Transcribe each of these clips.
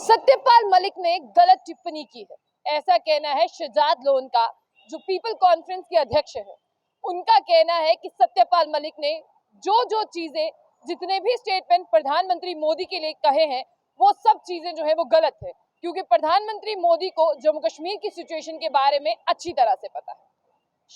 सत्यपाल मलिक ने गलत टिप्पणी की है, ऐसा कहना है शहजाद लोन का, जो पीपल कॉन्फ्रेंस के अध्यक्ष है। उनका कहना है कि सत्यपाल मलिक ने जो चीजें, जितने भी स्टेटमेंट प्रधानमंत्री मोदी के लिए कहे हैं, वो सब चीजें जो है वो गलत है, क्योंकि प्रधानमंत्री मोदी को जम्मू कश्मीर की सिचुएशन के बारे में अच्छी तरह से पता है।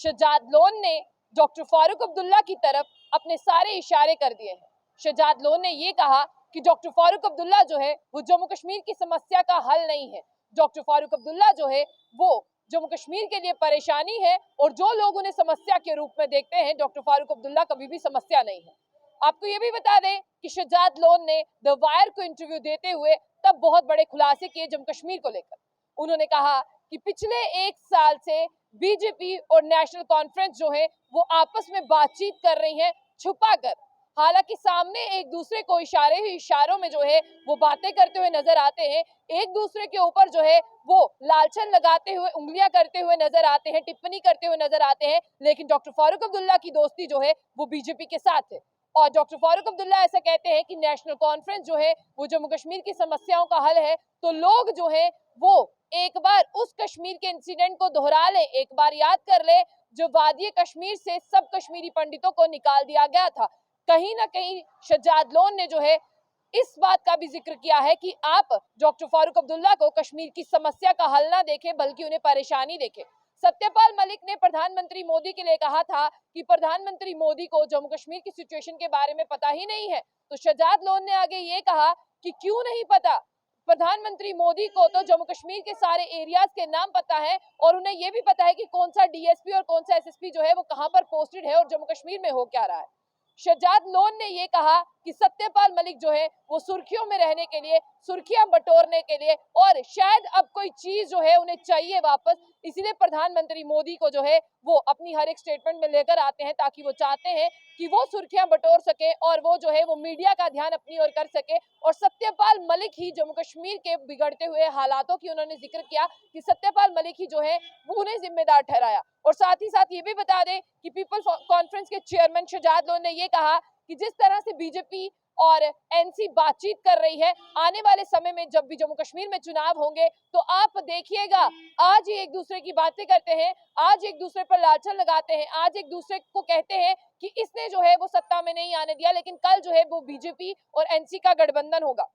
शहजाद लोन ने डॉक्टर फारूक अब्दुल्ला की तरफ अपने सारे इशारे कर दिए हैं। शहजाद लोन ने ये कहा कि डॉक्टर फारूक अब्दुल्ला जो है वो जम्मू कश्मीर की समस्या का हल नहीं है। डॉक्टर फारूक अब्दुल्ला जो है वो जम्मू कश्मीर के लिए परेशानी है, और जो लोग उन्हें समस्या के रूप में देखते हैं, डॉक्टर फारूक अब्दुल्ला कभी भी समस्या नहीं है। आपको ये भी बता दें कि शहजाद लोन ने द वायर को इंटरव्यू देते हुए तब बहुत बड़े खुलासे किए जम्मू कश्मीर को लेकर। उन्होंने कहा कि पिछले 1 साल से बीजेपी और नेशनल कॉन्फ्रेंस जो है वो आपस में बातचीत कर रही हैं छुपा कर। हालांकि सामने एक दूसरे को इशारों में जो है वो बातें करते हुए नजर आते हैं, एक दूसरे के ऊपर जो है वो लालचन लगाते हुए, उंगलियां करते हुए नजर आते हैं, टिप्पणी करते हुए नजर आते हैं। लेकिन डॉक्टर फारूक अब्दुल्ला की दोस्ती जो है वो बीजेपी के साथ है, और डॉक्टर फारूक अब्दुल्ला ऐसा कहते हैं कि नेशनल कॉन्फ्रेंस जो है वो जम्मू कश्मीर की समस्याओं का हल है। तो लोग जो है वो एक बार उस कश्मीर के इंसिडेंट को दोहरा ले, एक बार याद कर ले, जो वादी कश्मीर से सब कश्मीरी पंडितों को निकाल दिया गया था। कहीं ना कहीं शहजाद लोन ने जो है इस बात का भी जिक्र किया है कि आप डॉक्टर फारूक अब्दुल्ला को कश्मीर की समस्या का हल ना देखें, बल्कि उन्हें परेशानी देखें। सत्यपाल मलिक ने प्रधानमंत्री मोदी के लिए कहा था कि प्रधानमंत्री मोदी को जम्मू कश्मीर की सिचुएशन के बारे में पता ही नहीं है। तो शहजाद लोन ने आगे ये कहा कि क्यों नहीं पता, प्रधानमंत्री मोदी को तो जम्मू कश्मीर के सारे एरियाज के नाम पता है, और उन्हें यह भी पता है कि कौन सा डीएसपी और कौन सा एसएसपी जो है वो कहां पर पोस्टेड है और जम्मू कश्मीर में हो क्या रहा है। शहजाद लोन ने यह कहा कि सत्यपाल मलिक जो है वो सुर्खियों में रहने के लिए, सुर्खियां बटोरने के लिए, और शायद अब कोई चीज जो है उन्हें चाहिए वापस, इसलिए प्रधानमंत्री मोदी को जो है वो अपनी हर एक स्टेटमेंट में लेकर आते हैं, ताकि वो चाहते हैं कि वो सुर्खियां बटोर सके और वो जो है वो मीडिया का ध्यान अपनी ओर कर सके। और सत्यपाल मलिक ही जम्मू कश्मीर के बिगड़ते हुए हालातों की उन्होंने जिक्र किया कि सत्यपाल मलिक ही जो है वो उन्हें जिम्मेदार ठहराया। और साथ ही साथ ये भी बता दें कि पीपल कॉन्फ्रेंस के चेयरमैन शहजाद लोन ने ये कहा कि जिस तरह से बीजेपी और एनसी बातचीत कर रही है, आने वाले समय में जब भी जम्मू कश्मीर में चुनाव होंगे तो आप देखिएगा, आज ही एक दूसरे की बातें करते हैं, आज एक दूसरे पर लालचन लगाते हैं, आज एक दूसरे को कहते हैं कि इसने जो है वो सत्ता में नहीं आने दिया, लेकिन कल जो है वो बीजेपी और एनसी का गठबंधन होगा।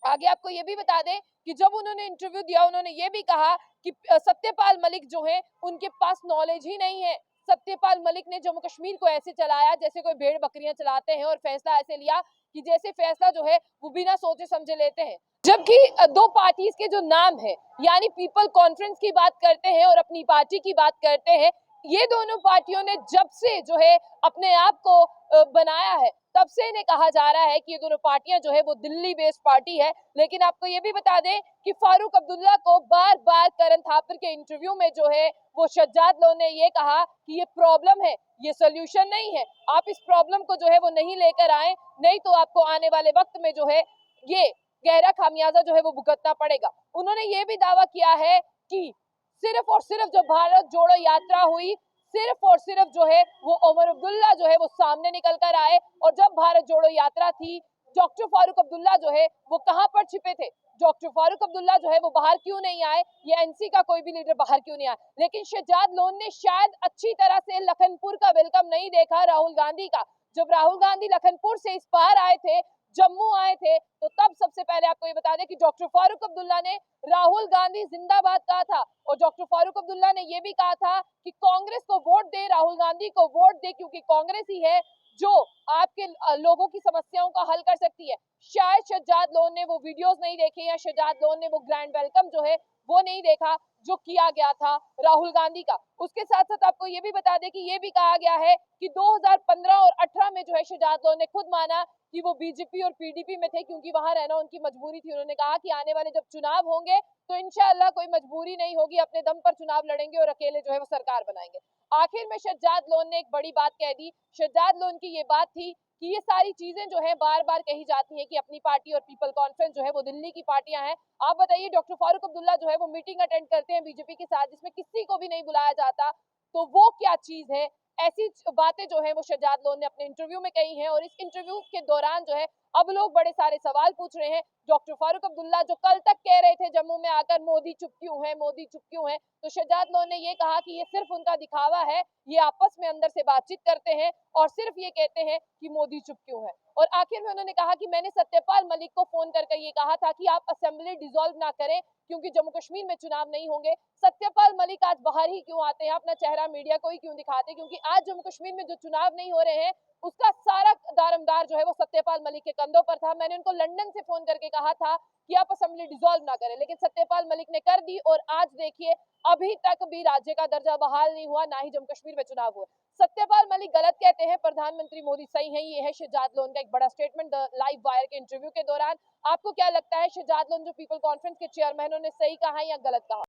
आगे आपको ये भी बता दें कि जब उन्होंने इंटरव्यू दिया, उन्होंने ये भी कहा कि सत्यपाल मलिक जो है उनके पास नॉलेज ही नहीं है। सत्यपाल मलिक ने जम्मू कश्मीर को ऐसे चलाया जैसे कोई भेड़ बकरियां चलाते हैं, और फैसला ऐसे लिया कि जैसे फैसला जो है वो बिना सोचे समझे लेते हैं। जबकि दो पार्टीज के जो नाम है, यानी पीपल कॉन्फ्रेंस की बात करते हैं और अपनी पार्टी की बात करते हैं, ये दोनों पार्टियों ने जब से जो है अपने आप को बनाया है, तब से इन्हें कहा जा रहा है कि ये दोनों पार्टियां जो है वो दिल्ली बेस्ड पार्टी है। लेकिन आपको ये भी बता दें कि फारूक अब्दुल्ला को बार बार करण थापर के इंटरव्यू में जो है वो शहजाद लोन ने ये कहा कि ये प्रॉब्लम है, ये सोल्यूशन नहीं है, आप इस प्रॉब्लम को जो है वो नहीं लेकर आए, नहीं तो आपको आने वाले वक्त में जो है ये गहरा खामियाजा जो है वो भुगतना पड़ेगा। उन्होंने ये भी दावा किया है कि सिर्फ और सिर्फ जो भारत जोड़ो यात्रा हुई, सिर्फ और सिर्फ जो है वो उमर अब्दुल्ला जो है वो सामने निकल कर आए, और जब भारत जोड़ो यात्रा थी, डॉक्टर फारूक अब्दुल्ला जो है वो कहां पर छिपे थे, डॉक्टर फारूक अब्दुल्ला जो है वो बाहर क्यों नहीं आए, ये एनसी का कोई भी लीडर बाहर क्यों नहीं आया। लेकिन शहजाद लोन ने शायद अच्छी तरह से लखनपुर का वेलकम नहीं देखा राहुल गांधी का। जब राहुल गांधी लखनपुर से इस पार आए थे, जम्मू आए थे, तो तब सबसे पहले आपको ये बता दें कि डॉक्टर फारूक अब्दुल्ला ने राहुल गांधी जिंदाबाद कहा था, और डॉक्टर फारूक अब्दुल्ला ने यह भी कहा था कि कांग्रेस को वोट दे, राहुल गांधी को वोट दे, क्योंकि कांग्रेस ही है जो आपके लोगों की समस्याओं का हल कर सकती है। शायद शहजाद लोन ने वो वीडियोस नहीं देखे, या शहजाद लोन ने वो ग्रैंड वेलकम जो है वो नहीं देखा जो किया गया था राहुल गांधी का। उसके साथ साथ आपको ये भी बता दें कि ये भी कहा गया है कि 2015 और 18 में जो है शहजाद लोन ने खुद माना कि वो बीजेपी और पीडीपी में थे, क्योंकि वहां रहना उनकी मजबूरी थी। उन्होंने कहा कि आने वाले जब चुनाव होंगे तो इंशाअल्लाह कोई मजबूरी नहीं होगी, अपने दम पर चुनाव लड़ेंगे और अकेले जो है वो सरकार बनाएंगे। आखिर में शहजाद लोन ने एक बड़ी बात कह दी। शहजाद लोन की ये बात थी कि ये सारी चीजें जो है बार बार कही जाती हैं कि अपनी पार्टी और पीपल कॉन्फ्रेंस जो है वो दिल्ली की पार्टियां हैं। आप बताइए, डॉक्टर फारूक अब्दुल्ला जो है वो मीटिंग अटेंड करते हैं बीजेपी के साथ, जिसमें किसी को भी नहीं बुलाया जाता, तो वो क्या चीज है ऐसी बातें जो है वो शहजाद लोन ने अपने इंटरव्यू में कही हैं और इस इंटरव्यू के दौरान जो है अब लोग बड़े सारे सवाल पूछ रहे हैं। डॉक्टर फारूक अब्दुल्ला जो कल तक कह रहे थे जम्मू में आकर मोदी चुप क्यों है, मोदी चुप क्यों है, तो शहजाद लोन ने ये कहा कि ये सिर्फ उनका दिखावा है, ये आपस में अंदर से बातचीत करते हैं और सिर्फ ये कहते हैं कि मोदी चुप क्यों है। और आखिर में उन्होंने कहा कि मैंने सत्यपाल मलिक को फोन करके ये कहा था कि आप असेंबली डिसॉल्व ना करें क्योंकि जम्मू कश्मीर में चुनाव नहीं होंगे। सत्यपाल मलिक आज बाहर ही क्यों आते हैं, अपना चेहरा मीडिया को ही क्यों दिखाते हैं, क्योंकि आज जम्मू कश्मीर में जो चुनाव नहीं हो रहे हैं उसका सारा दारमदार जो है वो सत्यपाल मलिक के कंधों पर था। मैंने उनको लंदन से फोन करके कहा था कि आप असेंबली डिसॉल्व ना करें, लेकिन सत्यपाल मलिक ने कर दी और आज देखिए अभी तक भी राज्य का दर्जा बहाल नहीं हुआ, ना ही जम्मू कश्मीर में चुनाव हुए। सत्यपाल मलिक गलत कहते हैं, प्रधानमंत्री मोदी सही है, ये है शहजाद लोन का एक बड़ा स्टेटमेंट लाइव वायर के इंटरव्यू के दौरान। आपको क्या लगता है, शहजाद लोन जो पीपल कॉन्फ्रेंस के चेयरमैन, उन्होंने सही कहा या गलत कहा?